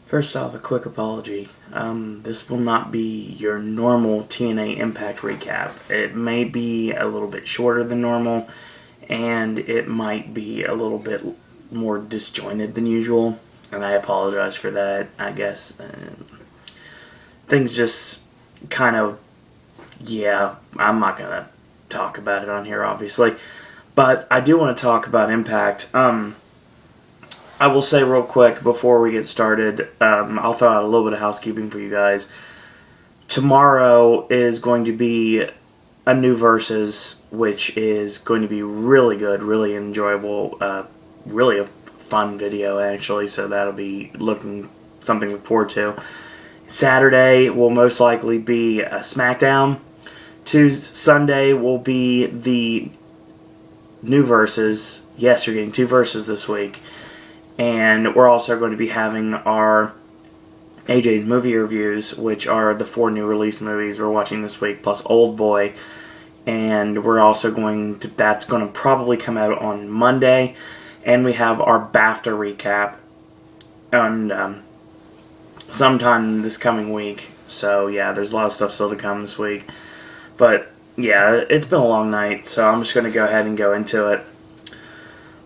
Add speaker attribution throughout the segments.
Speaker 1: First off, a quick apology. This will not be your normal TNA Impact recap. It may be a little bit shorter than normal, and it might be a little bit more disjointed than usual, and I apologize for that. I guess things just kind of, I'm not going to talk about it on here, obviously, but I do want to talk about Impact. I will say real quick before we get started, I'll throw out a little bit of housekeeping for you guys. Tomorrow is going to be a new Versus, which is going to be really good, really enjoyable, really a fun video actually, so that'll be something to look forward to. Saturday will most likely be a SmackDown. Sunday will be the new Versus. Yes, you're getting two Versus this week. And we're also going to be having our AJ's movie reviews, which are the 4 new release movies we're watching this week, plus Old Boy. And we're also that's going to probably come out on Monday. And we have our BAFTA recap on sometime this coming week. So yeah, there's a lot of stuff still to come this week. But yeah, it's been a long night, so I'm just going to go ahead and go into it.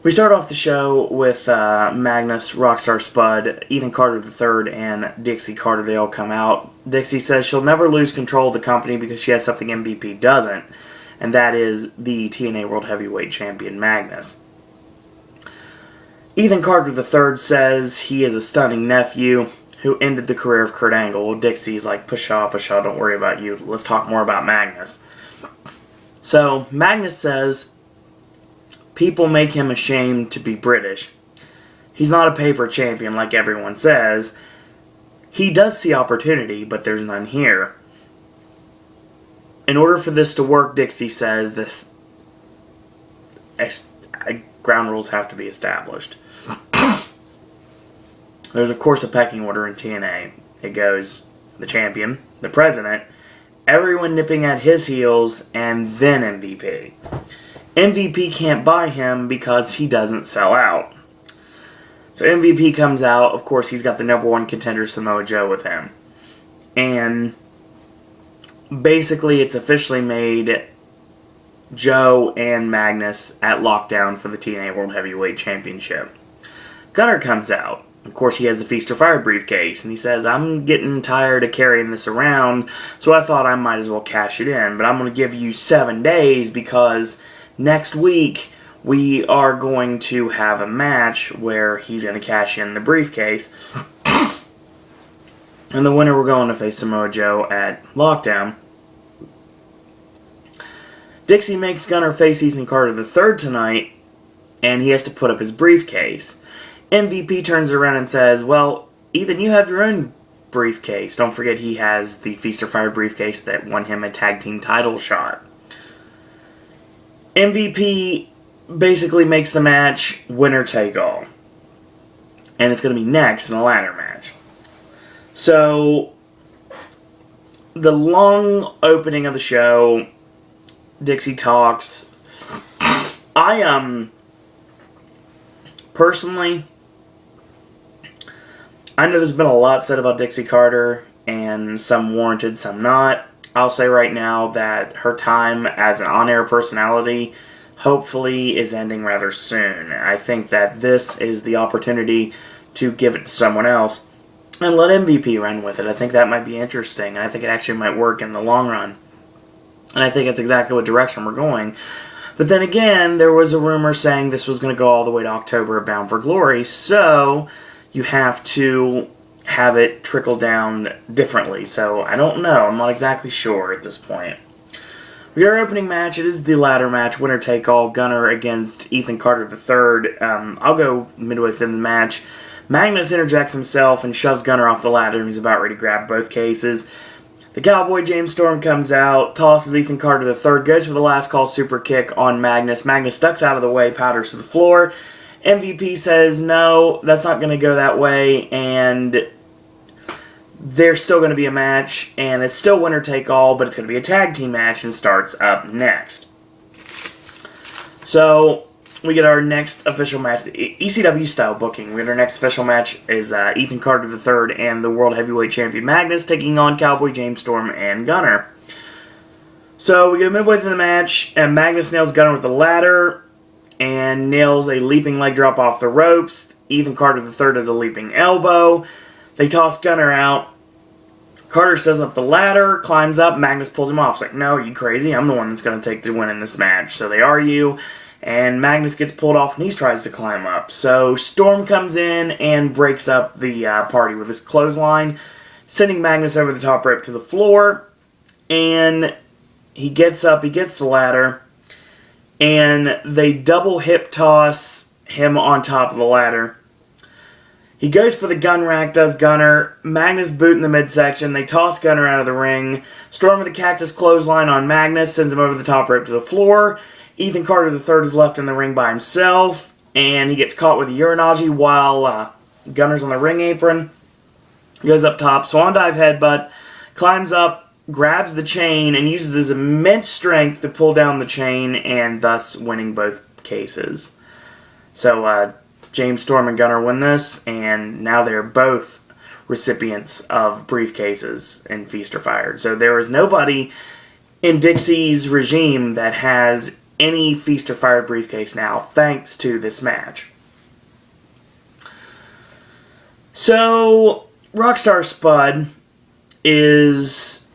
Speaker 1: We start off the show with Magnus, Rockstar Spud, Ethan Carter III, and Dixie Carter. They all come out. Dixie says she'll never lose control of the company because she has something MVP doesn't, and that is the TNA World Heavyweight Champion Magnus. Ethan Carter III says he is a stunning nephew who ended the career of Kurt Angle. Well, Dixie's like, pshaw, don't worry about you. Let's talk more about Magnus. So, Magnus says people make him ashamed to be British. He's not a paper champion like everyone says. He does see opportunity, but there's none here. In order for this to work, Dixie says, ground rules have to be established. There's, of course, a pecking order in TNA. It goes the champion, the president, everyone nipping at his heels, and then MVP. MVP can't buy him because he doesn't sell out. So MVP comes out. Of course, he's got the number 1 contender, Samoa Joe, with him. And basically, it's officially made Joe and Magnus at lockdown for the TNA World Heavyweight Championship. Gunner comes out. Of course, he has the Feast or Fire briefcase, and he says, I'm getting tired of carrying this around, so I thought I might as well cash it in. But I'm going to give you 7 days because next week we are going to have a match where he's going to cash in the briefcase. And the winner, we're going to face Samoa Joe at Lockdown. Dixie makes Gunner face Ethan Carter III tonight, and he has to put up his briefcase. MVP turns around and says, well, Ethan, you have your own briefcase. Don't forget he has the Feast or Fire briefcase that won him a tag team title shot. MVP basically makes the match winner take all. And it's going to be next in a ladder match. So, the long opening of the show, Dixie talks. Personally, I know there's been a lot said about Dixie Carter, and some warranted, some not. I'll say right now that her time as an on-air personality hopefully is ending rather soon. I think that this is the opportunity to give it to someone else and let MVP run with it. I think that might be interesting, and I think it actually might work in the long run. And I think it's exactly what direction we're going. But then again, there was a rumor saying this was going to go all the way to October, Bound for Glory, so you have to have it trickle down differently. So I don't know. I'm not exactly sure at this point. We got our opening match. It is the ladder match, winner take all, Gunner against Ethan Carter III. I'll go midway through the match. Magnus interjects himself and shoves Gunner off the ladder, and he's about ready to grab both cases. The Cowboy James Storm comes out, tosses Ethan Carter III, goes for the last call super kick on Magnus. Magnus ducks out of the way, powders to the floor. MVP says, no, that's not going to go that way, and there's still going to be a match, and it's still winner take all, but it's going to be a tag team match, and starts up next. So, we get our next official match, ECW style booking. We get our next official match is Ethan Carter III and the World Heavyweight Champion Magnus taking on Cowboy James Storm and Gunner. So we get midway through the match, and Magnus nails Gunner with the ladder and nails a leaping leg drop off the ropes. Ethan Carter III does a leaping elbow. They toss Gunner out. Carter says up the ladder, climbs up, Magnus pulls him off. It's like, no, are you crazy? I'm the one that's going to take the win in this match. So they argue, and Magnus gets pulled off and he tries to climb up. So Storm comes in and breaks up the party with his clothesline, sending Magnus over the top rope to the floor. And he gets up, he gets the ladder, and they double hip toss him on top of the ladder. He goes for the gun rack, does Gunner. Magnus boot in the midsection. They toss Gunner out of the ring. Storm with the cactus clothesline on Magnus, sends him over the top rope to the floor. Ethan Carter III is left in the ring by himself, and he gets caught with a urinagi while Gunner's on the ring apron. Goes up top, swan dive headbutt, climbs up, grabs the chain, and uses his immense strength to pull down the chain, and thus winning both cases. So, James Storm and Gunner win this, and now they're both recipients of briefcases in Feast or Fired. So there is nobody in Dixie's regime that has any Feast or Fired briefcase now, thanks to this match. So, Rockstar Spud is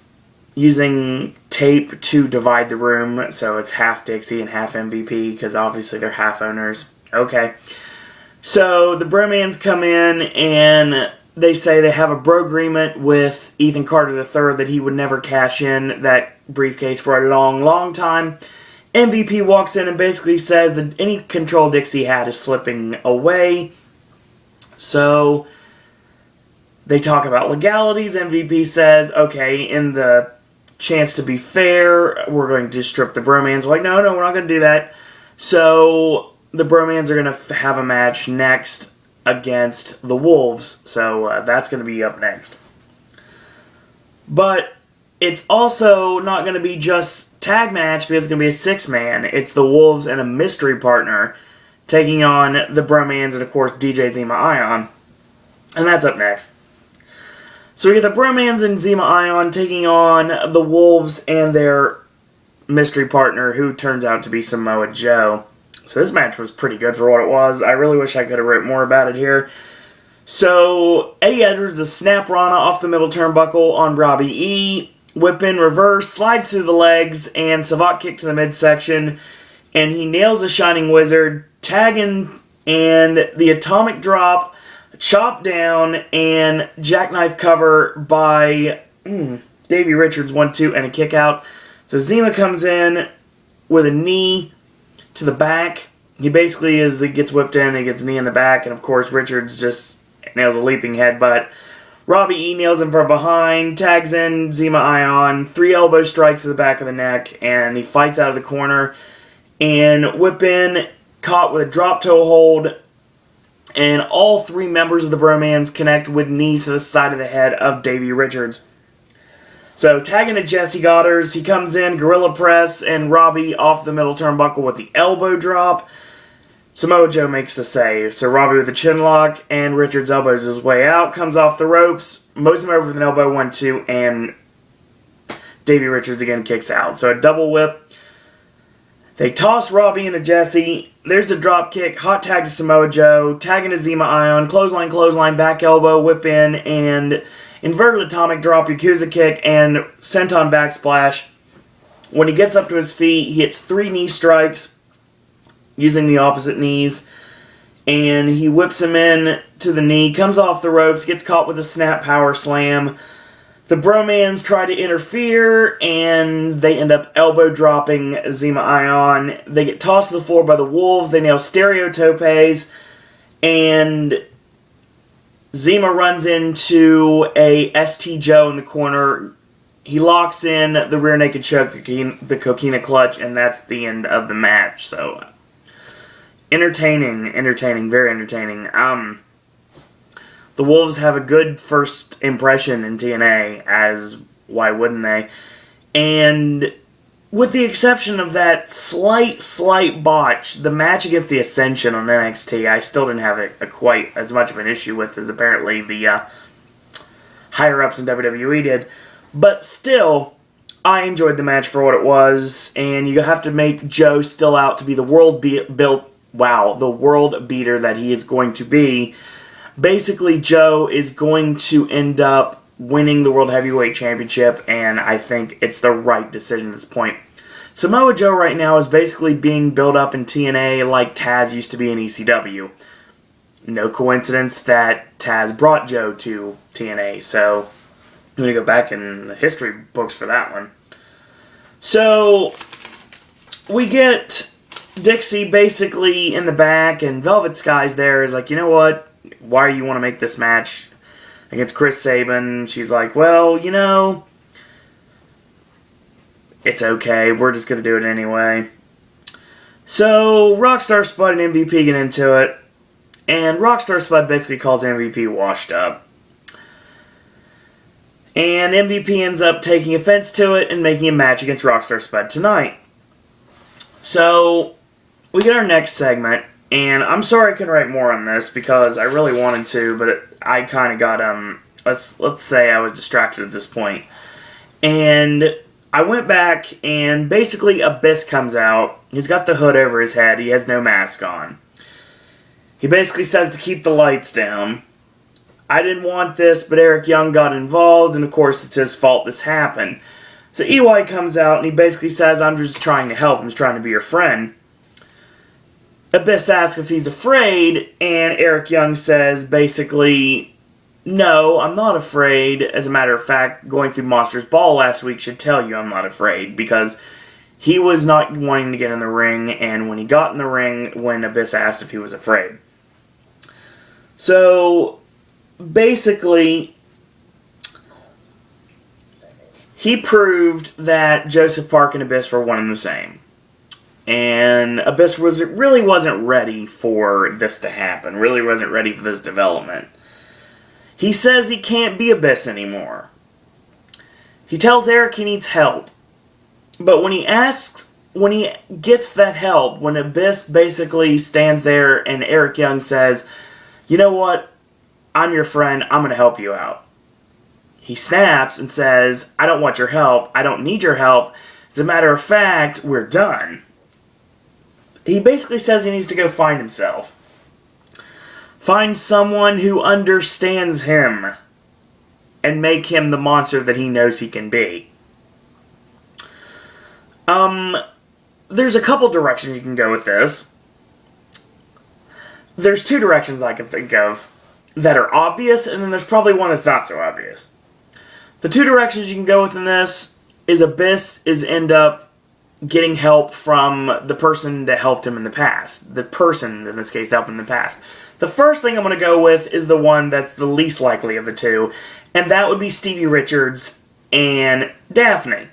Speaker 1: using tape to divide the room, so it's half Dixie and half MVP, because obviously they're half owners. Okay. So the Bromans come in and they say they have a bro agreement with Ethan Carter III that he would never cash in that briefcase for a long, long time. MVP walks in and basically says that any control Dixie had is slipping away. So they talk about legalities. MVP says, okay, in the chance to be fair, we're going to strip the Bromans. We're like, no, we're not going to do that. So the Bromans are going to have a match next against the Wolves, so that's going to be up next. But it's also not going to be just tag match, because it's going to be a six-man. It's the Wolves and a mystery partner taking on the Bromans and, of course, DJ Zima Ion. And that's up next. So we get the Bromans and Zima Ion taking on the Wolves and their mystery partner, who turns out to be Samoa Joe. So this match was pretty good for what it was. I really wish I could have written more about it here. So Eddie Edwards, a snap Rana off the middle turnbuckle on Robbie E. Whip in reverse, slides through the legs, and Savate kick to the midsection. And he nails a Shining Wizard, tagging, and the atomic drop, chop down, and jackknife cover by Davey Richards, 1-2, and a kick out. So Zima comes in with a knee to the back. He basically he gets whipped in, he gets knee in the back, and of course Richards just nails a leaping headbutt. Robbie E nails him from behind, tags in Zima Ion, 3 elbow strikes to the back of the neck, and he fights out of the corner. And whip in, caught with a drop toe hold, and all 3 members of the Bromans connect with knees to the side of the head of Davey Richards. So, tagging to Jesse Goddard, he comes in, gorilla press, and Robbie off the middle turnbuckle with the elbow drop. Samoa Joe makes the save. So, Robbie with the chin lock, and Richards elbows his way out, comes off the ropes, mows him over with an elbow, 1-2, and Davey Richards again kicks out. So, a double whip. They toss Robbie into Jesse. There's the drop kick, hot tag to Samoa Joe, tagging to Zima Ion, clothesline, back elbow, whip in, and inverted atomic drop, Yakuza kick, and senton backsplash. When he gets up to his feet, he hits 3 knee strikes using the opposite knees. And he whips him in to the knee, comes off the ropes, gets caught with a snap power slam. The Bromans try to interfere, and they end up elbow dropping Zima Ion. They get tossed to the floor by the Wolves. They nail stereo topes, and Zima runs into a ST Joe in the corner. He locks in the rear naked choke, the coquina clutch, and that's the end of the match. So, entertaining, very entertaining. The Wolves have a good first impression in TNA, as why wouldn't they? And with the exception of that slight botch, the match against the Ascension on NXT, I still didn't have quite as much of an issue with as apparently the higher-ups in WWE did. But still, I enjoyed the match for what it was, and you have to make Joe still out to be the world beater that he is going to be. Basically, Joe is going to end up winning the World Heavyweight Championship, and I think it's the right decision at this point. Samoa Joe right now is basically being built up in TNA like Taz used to be in ECW. No coincidence that Taz brought Joe to TNA, so I'm going to go back in the history books for that one. So, we get Dixie basically in the back, and Velvet Sky's there, is like, you know what, why do you want to make this match against Chris Sabin? She's like, well, you know, it's okay, we're just going to do it anyway. So, Rockstar Spud and MVP get into it, and Rockstar Spud basically calls MVP washed up. And MVP ends up taking offense to it and making a match against Rockstar Spud tonight. So, we get our next segment, and I'm sorry I couldn't write more on this because I really wanted to, but I kind of got, let's say I was distracted at this point. And I went back, and basically Abyss comes out. He's got the hood over his head. He has no mask on. He basically says to keep the lights down. I didn't want this, but Eric Young got involved, and of course it's his fault this happened. So EY comes out, and he basically says, I'm just trying to help. I'm just trying to be your friend. Abyss asks if he's afraid, and Eric Young says, basically, no, I'm not afraid. As a matter of fact, going through Monsters Ball last week should tell you I'm not afraid, because he was not wanting to get in the ring, and when he got in the ring, when Abyss asked if he was afraid. So, basically, he proved that Joseph Park and Abyss were one and the same. And Abyss really wasn't ready for this to happen. Really wasn't ready for this development. He says he can't be Abyss anymore. He tells Eric he needs help. But when he gets that help, when Abyss basically stands there and Eric Young says, you know what? I'm your friend. I'm going to help you out. He snaps and says, I don't want your help. I don't need your help. As a matter of fact, we're done. He basically says he needs to go find himself. Find someone who understands him and make him the monster that he knows he can be. There's a couple directions you can go with this. There's two directions I can think of that are obvious, and then there's probably one that's not so obvious. The two directions you can go with in this is Abyss end up getting help from the person that helped him in the past. The person, in this case, helped him in the past. The first thing I'm going to go with is the one that's the least likely of the two, and that would be Stevie Richards and Daphne.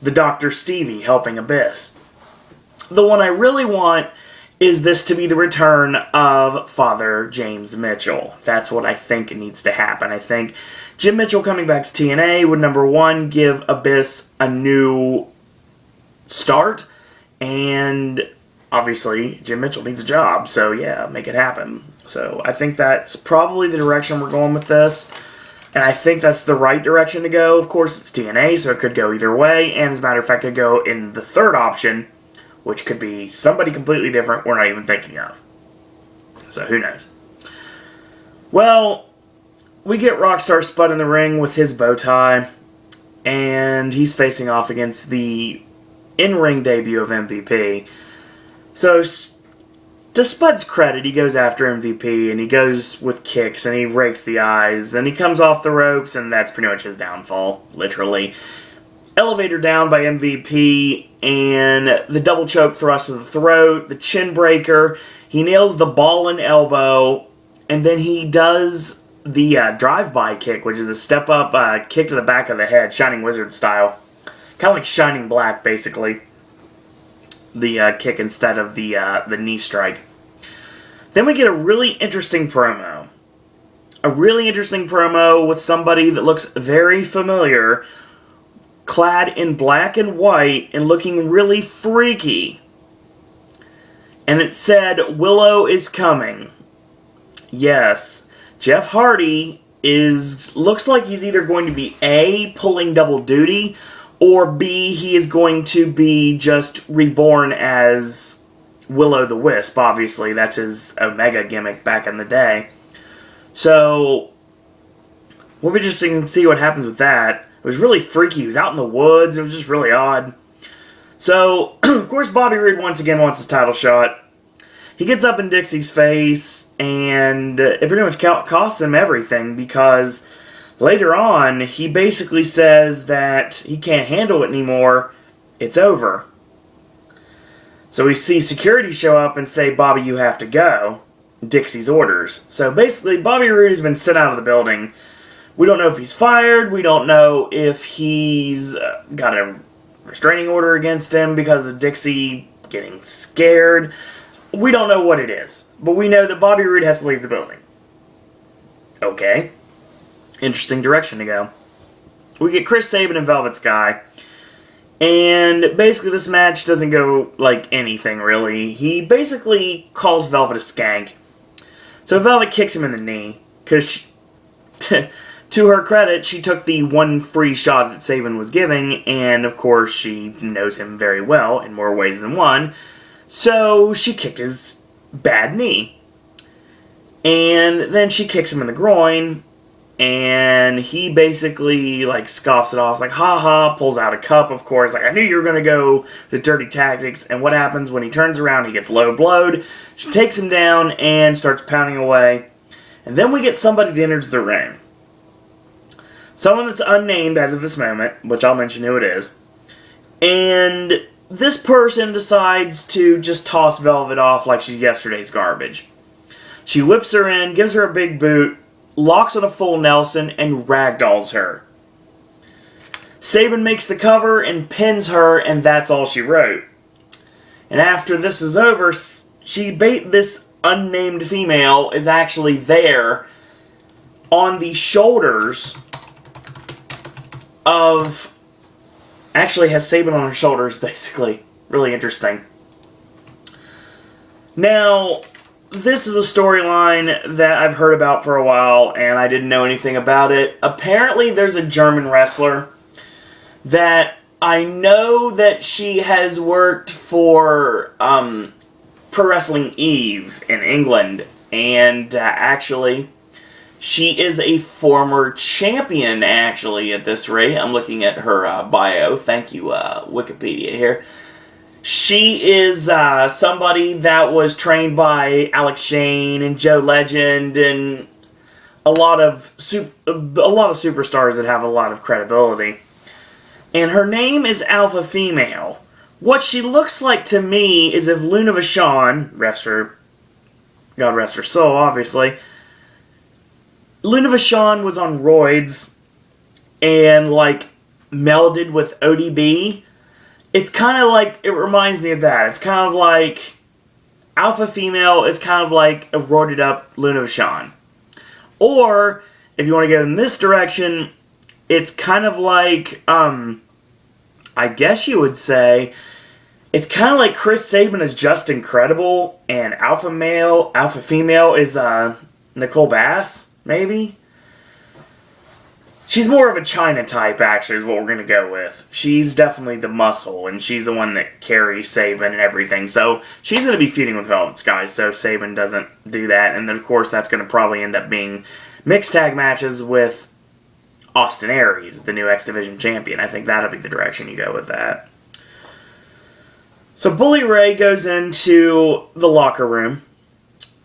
Speaker 1: The Dr. Stevie helping Abyss. The one I really want is this to be the return of Father James Mitchell. That's what I think needs to happen. I think Jim Mitchell coming back to TNA would, number one, give Abyss a new start, and obviously Jim Mitchell needs a job, so yeah, make it happen. So I think that's probably the direction we're going with this, and I think that's the right direction to go. Of course, it's TNA, so it could go either way, and as a matter of fact, it could go in the third option, which could be somebody completely different we're not even thinking of. So who knows? Well, we get Rockstar Spud in the ring with his bow tie, and he's facing off against the in-ring debut of MVP. So, to Spud's credit, he goes after MVP, and he goes with kicks, and he rakes the eyes, then he comes off the ropes, and that's pretty much his downfall, literally. Elevator down by MVP, and the double choke thrust to the throat, the chin breaker, he nails the ball and elbow, and then he does the drive-by kick, which is a step-up kick to the back of the head, Shining Wizard style. Kind of like Shining Black, basically. The kick instead of the knee strike. Then we get a really interesting promo. A really interesting promo with somebody that looks very familiar, clad in black and white and looking really freaky. And it said, "Willow is coming." Yes, Jeff Hardy looks like he's either going to be A, pulling double duty, or B, he is going to be just reborn as Will-O-the-Wisp. Obviously, that's his Omega gimmick back in the day. So, we'll be interesting to see what happens with that. It was really freaky. He was out in the woods. It was just really odd. So, of course, Bobby Roode once again wants his title shot. He gets up in Dixie's face, and it pretty much costs him everything, because later on, he basically says that he can't handle it anymore. It's over. So we see security show up and say, "Bobby, you have to go." Dixie's orders. So basically, Bobby Roode has been sent out of the building. We don't know if he's fired. We don't know if he's got a restraining order against him because of Dixie getting scared. We don't know what it is. But we know that Bobby Roode has to leave the building. Okay. Interesting direction to go. We get Chris Sabin and Velvet Sky. And basically this match doesn't go like anything really. He basically calls Velvet a skank. So Velvet kicks him in the knee. Because to her credit, she took the one free shot that Sabin was giving, and of course she knows him very well in more ways than one, so she kicked his bad knee. And then she kicks him in the groin, and he basically like scoffs it off, like ha, pulls out a cup, of course, like I knew you were going to go to dirty tactics. And what happens when he turns around? He gets low blowed. She takes him down and starts pounding away. And then we get somebody that enters the ring. Someone that's unnamed as of this moment, which I'll mention who it is. And this person decides to just toss Velvet off like she's yesterday's garbage. She whips her in, gives her a big boot, locks on a full Nelson, and ragdolls her. Sabin makes the cover and pins her, and that's all she wrote. And after this is over, this unnamed female is actually there on the shoulders of... Actually has Sabin on her shoulders, basically. Really interesting. Now, this is a storyline that I've heard about for a while, and I didn't know anything about it. Apparently, there's a German wrestler that I know that she has worked for Pro Wrestling Eve in England, and actually, she is a former champion, actually, at this rate. I'm looking at her bio. Thank you, Wikipedia here. She is somebody that was trained by Alex Shane and Joe Legend and a lot of superstars that have a lot of credibility. And her name is Alpha Female. What she looks like to me is if Luna Vachon, God rest her soul, obviously, Luna Vachon was on roids and, like, melded with ODB. It's kind of like, it reminds me of that. It's kind of like, Alpha Female is kind of like a roided up Luna Vachon. Or, if you want to go in this direction, it's kind of like, I guess you would say, it's kind of like Chris Sabin is Just Incredible, and Alpha Female is Nicole Bass. Maybe? She's more of a China type, actually, is what we're going to go with. She's definitely the muscle, and she's the one that carries Sabin and everything. So, she's going to be feuding with Velvet Sky, so Sabin doesn't do that. And then, of course, that's going to probably end up being mixed tag matches with Austin Aries, the new X Division champion. I think that'll be the direction you go with that. So, Bully Ray goes into the locker room,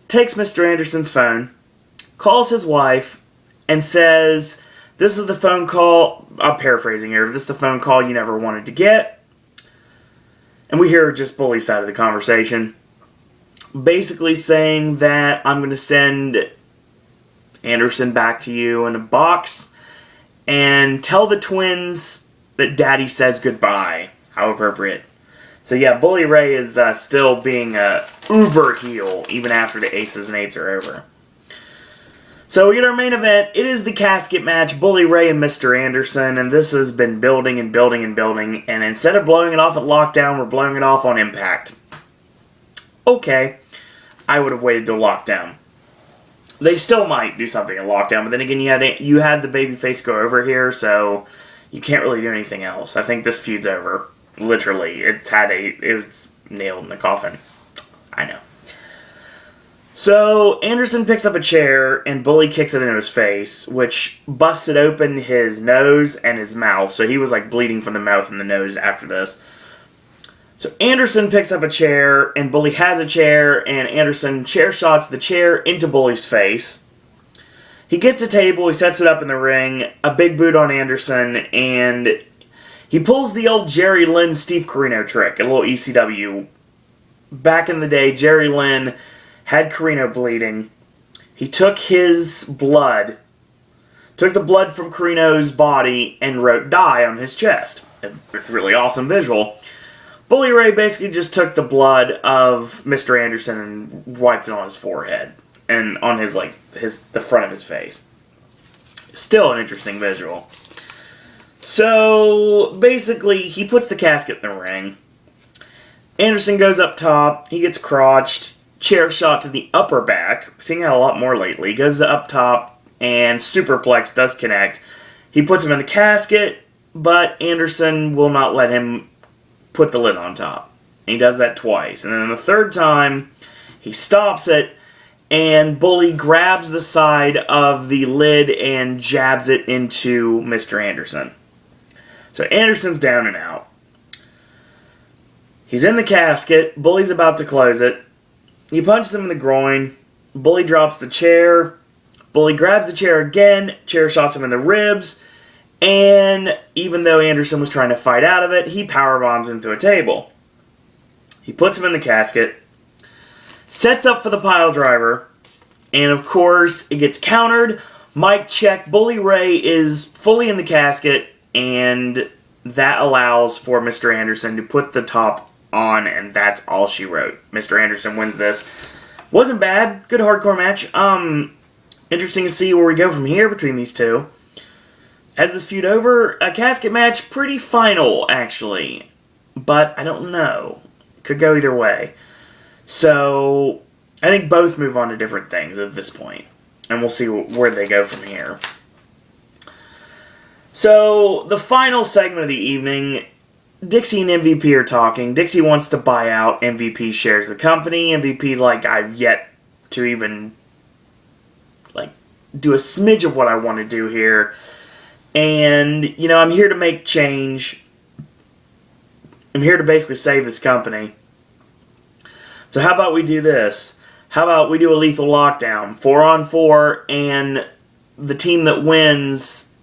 Speaker 1: takes Mr. Anderson's phone, calls his wife, and says, "This is the phone call," I'm paraphrasing here, "this is the phone call you never wanted to get." And we hear just Bully's side of the conversation. Basically saying that I'm going to send Anderson back to you in a box and tell the twins that Daddy says goodbye. How appropriate. So yeah, Bully Ray is still being a uber heel even after the Aces and Eights are over. So we get our main event. It is the casket match, Bully Ray and Mr. Anderson, and this has been building and building and building, and instead of blowing it off at Lockdown, we're blowing it off on Impact. Okay, I would have waited till Lockdown. They still might do something at Lockdown, but then again, you had the babyface go over here, so you can't really do anything else. I think this feud's over. Literally, it was nailed in the coffin. I know. So, Anderson picks up a chair, and Bully kicks it into his face, which busted open his nose and his mouth. So he was like bleeding from the mouth and the nose after this. So Anderson picks up a chair, and Bully has a chair, and Anderson chair shots the chair into Bully's face. He gets a table, he sets it up in the ring, a big boot on Anderson, and he pulls the old Jerry Lynn Steve Corino trick, a little ECW. Back in the day, Jerry Lynn had Corino bleeding. He took his blood, took the blood from Corino's body, and wrote "die" on his chest. A really awesome visual. Bully Ray basically just took the blood of Mr. Anderson and wiped it on his forehead and on his the front of his face. Still an interesting visual. So basically, he puts the casket in the ring. Anderson goes up top. He gets crotched. Chair shot to the upper back. Seeing that a lot more lately. Goes up top and superplex does connect. He puts him in the casket, but Anderson will not let him put the lid on top. He does that twice. And then the third time, he stops it, and Bully grabs the side of the lid and jabs it into Mr. Anderson. So Anderson's down and out. He's in the casket. Bully's about to close it. He punches him in the groin. Bully drops the chair. Bully grabs the chair again. Chair shots him in the ribs. And even though Anderson was trying to fight out of it, he powerbombs him to a table. He puts him in the casket. Sets up for the pile driver. And of course, it gets countered. Mic check. Bully Ray is fully in the casket. And that allows for Mr. Anderson to put the top on, and that's all she wrote. Mr. Anderson wins this. Wasn't bad. Good hardcore match. Interesting to see where we go from here between these two. Has this feud over? A casket match, pretty final, actually. But I don't know. Could go either way. So, I think both move on to different things at this point. And we'll see where they go from here. So, the final segment of the evening, Dixie and MVP are talking. Dixie wants to buy out. MVP shares the company. MVP's like, I've yet to even do a smidge of what I want to do here. And, I'm here to make change. I'm here to basically save this company. So how about we do this? How about we do a lethal lockdown? 4-on-4, and the team that wins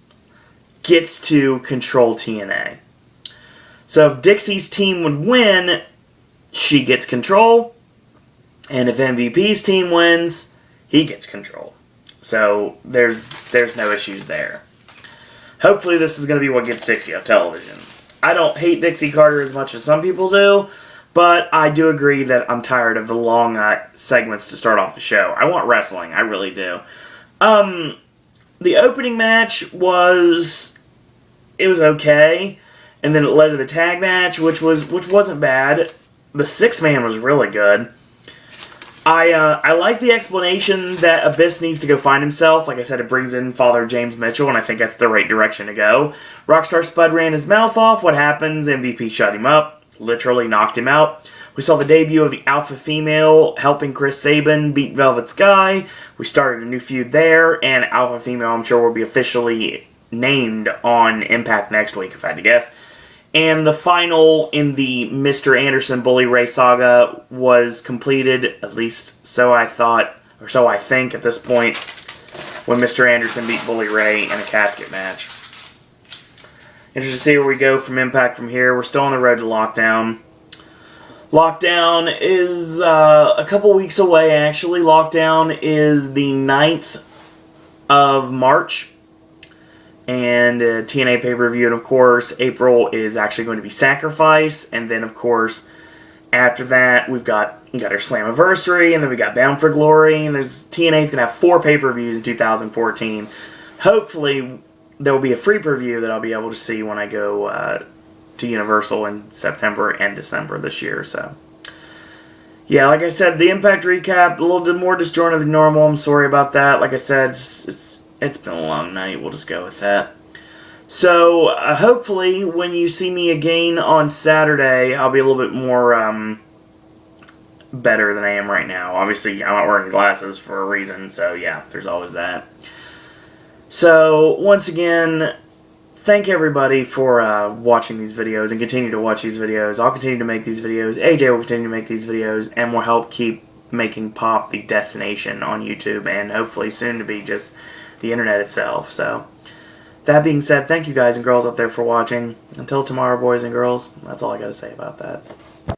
Speaker 1: gets to control TNA. So if Dixie's team would win, she gets control. And if MVP's team wins, he gets control. So there's no issues there. Hopefully this is going to be what gets Dixie on television. I don't hate Dixie Carter as much as some people do, but I do agree that I'm tired of the long segments to start off the show. I want wrestling. I really do. The opening match was okay, and then it led to the tag match, which wasn't bad. The 6-man was really good. I like the explanation that Abyss needs to go find himself. Like I said, it brings in Father James Mitchell, and I think that's the right direction to go. Rockstar Spud ran his mouth off. What happens? MVP shut him up. Literally knocked him out. We saw the debut of the Alpha Female helping Chris Sabin beat Velvet Sky. We started a new feud there, and Alpha Female, I'm sure, will be officially named on Impact next week, if I had to guess. And the final in the Mr. Anderson Bully Ray saga was completed, at least so I thought, or so I think at this point, when Mr. Anderson beat Bully Ray in a casket match. Interested to see where we go from Impact from here. We're still on the road to Lockdown. Lockdown is a couple weeks away, actually. Lockdown is the 9th of March. And TNA pay-per-view, and of course, April is actually going to be Sacrifice, and then of course, after that, we've got We got our Slammiversary, and then we got Bound for Glory, and TNA's going to have 4 pay-per-views in 2014. Hopefully, there will be a free preview that I'll be able to see when I go to Universal in September and December this year. So, yeah, like I said, the Impact recap, a little bit more disjointed than normal. I'm sorry about that. Like I said, it's been a long night. We'll just go with that. So, hopefully, when you see me again on Saturday, I'll be a little bit more better than I am right now. Obviously, I'm not wearing glasses for a reason, so yeah, there's always that. So, once again, thank everybody for watching these videos and continue to watch these videos. I'll continue to make these videos. AJ will continue to make these videos, and will help keep making Pop the destination on YouTube, and hopefully soon to be just the internet itself. So, that being said, thank you guys and girls out there for watching. Until tomorrow, boys and girls, that's all I got to say about that.